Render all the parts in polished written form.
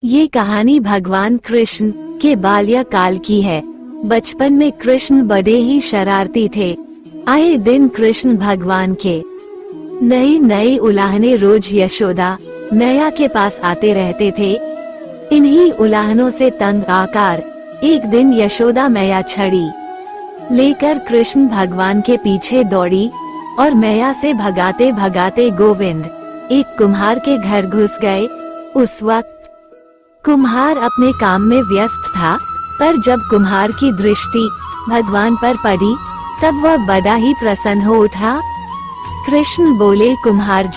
ये कहानी भगवान कृष्ण के बाल्यकाल की है। बचपन में कृष्ण बड़े ही शरारती थे। आए दिन कृष्ण भगवान के नई नई उलाहने रोज यशोदा मैया के पास आते रहते थे। इन्हीं उलाहनों से तंग आकर एक दिन यशोदा मैया छड़ी लेकर कृष्ण भगवान के पीछे दौड़ी और मैया से भगाते भगाते गोविंद एक कुम्हार के घर घुस गए। उस वक्त कुम्हार अपने काम में व्यस्त था, पर जब कुम्हार की दृष्टि भगवान पर पड़ी तब वह बड़ा ही प्रसन्न हो उठा। कृष्ण बोले, कुम्हार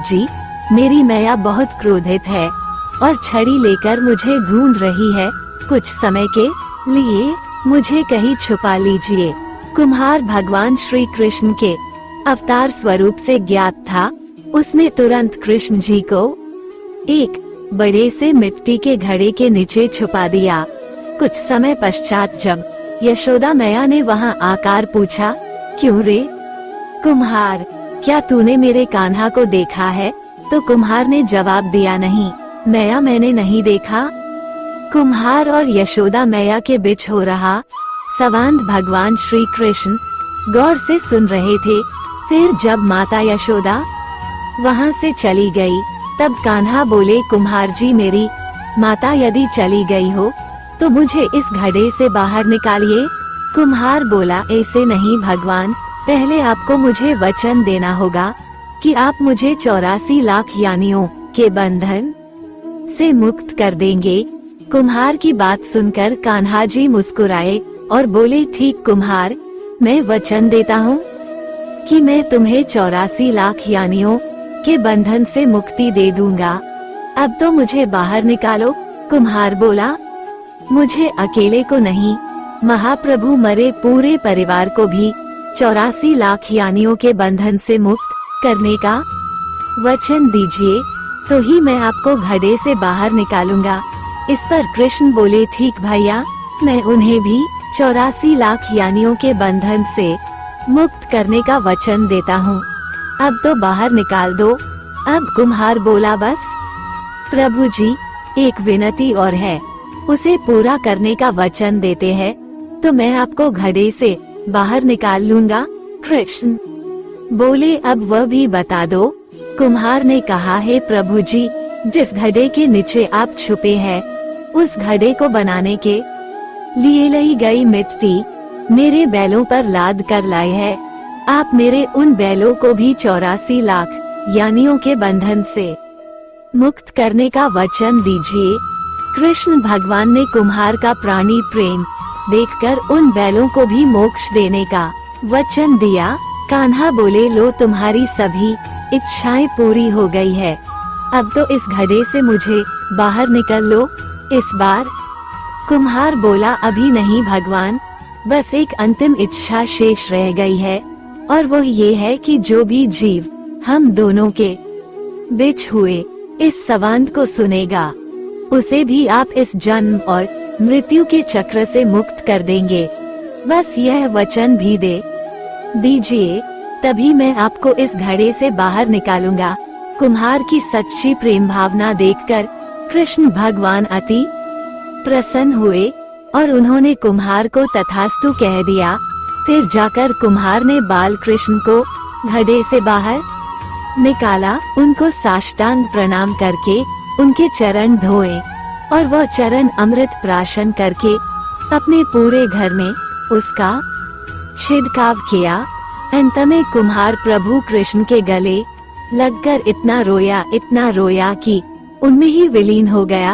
जी, मेरी मैया बहुत क्रोधित है और छड़ी लेकर मुझे ढूंढ रही है। कुछ समय के लिए मुझे कहीं छुपा लीजिए। कुम्हार भगवान श्री कृष्ण के अवतार स्वरूप से ज्ञात था। उसने तुरंत कृष्ण जी को एक बड़े से मिट्टी के घड़े के नीचे छुपा दिया। कुछ समय पश्चात जब यशोदा मैया ने वहां आकर पूछा, क्यों रे कुम्हार, क्या तूने मेरे कान्हा को देखा है? तो कुम्हार ने जवाब दिया, नहीं मैया, मैंने नहीं देखा। कुम्हार और यशोदा मैया के बीच हो रहा संवाद भगवान श्री कृष्ण गौर से सुन रहे थे। फिर जब माता यशोदा वहां से चली गई तब कान्हा बोले, कुम्हार जी, मेरी माता यदि चली गई हो तो मुझे इस घड़े से बाहर निकालिए। कुम्हार बोला, ऐसे नहीं भगवान, पहले आपको मुझे वचन देना होगा कि आप मुझे 84 लाख यानियों के बंधन से मुक्त कर देंगे। कुम्हार की बात सुनकर कान्हा जी मुस्कुराए और बोले, ठीक कुम्हार, मैं वचन देता हूँ कि मैं तुम्हें 84 लाख यानियों के बंधन से मुक्ति दे दूंगा। अब तो मुझे बाहर निकालो। कुम्हार बोला, मुझे अकेले को नहीं, महाप्रभु मरे पूरे परिवार को भी 84 लाख यानियों के बंधन से मुक्त करने का वचन दीजिए, तो ही मैं आपको घड़े से बाहर निकालूंगा। इस पर कृष्ण बोले, ठीक भैया, मैं उन्हें भी 84 लाख यानियों के बंधन से मुक्त करने का वचन देता हूँ। अब तो बाहर निकाल दो। अब कुम्हार बोला, बस प्रभु जी, एक विनती और है, उसे पूरा करने का वचन देते हैं तो मैं आपको घड़े से बाहर निकाल लूंगा। कृष्ण बोले, अब वह भी बता दो। कुम्हार ने कहा, है प्रभु जी, जिस घड़े के नीचे आप छुपे हैं उस घड़े को बनाने के लिए लाई गई मिट्टी मेरे बैलों पर लाद कर लाए है। आप मेरे उन बैलों को भी 84 लाख यानियों के बंधन से मुक्त करने का वचन दीजिए। कृष्ण भगवान ने कुम्हार का प्राणी प्रेम देखकर उन बैलों को भी मोक्ष देने का वचन दिया। कान्हा बोले, लो तुम्हारी सभी इच्छाएं पूरी हो गई है, अब तो इस घड़े से मुझे बाहर निकल लो। इस बार कुम्हार बोला, अभी नहीं भगवान, बस एक अंतिम इच्छा शेष रह गई है, और वो ये है कि जो भी जीव हम दोनों के बीच हुए इस संवाद को सुनेगा उसे भी आप इस जन्म और मृत्यु के चक्र से मुक्त कर देंगे। बस यह वचन भी दे दीजिए, तभी मैं आपको इस घड़े से बाहर निकालूंगा। कुम्हार की सच्ची प्रेम भावना देखकर कृष्ण भगवान अति प्रसन्न हुए और उन्होंने कुम्हार को तथास्तु कह दिया। फिर जाकर कुम्हार ने बाल कृष्ण को घड़े से बाहर निकाला, उनको साष्टांग प्रणाम करके उनके चरण धोए और वह चरण अमृत प्राशन करके अपने पूरे घर में उसका छिड़काव किया। अंत में कुम्हार प्रभु कृष्ण के गले लगकर इतना रोया कि उनमें ही विलीन हो गया।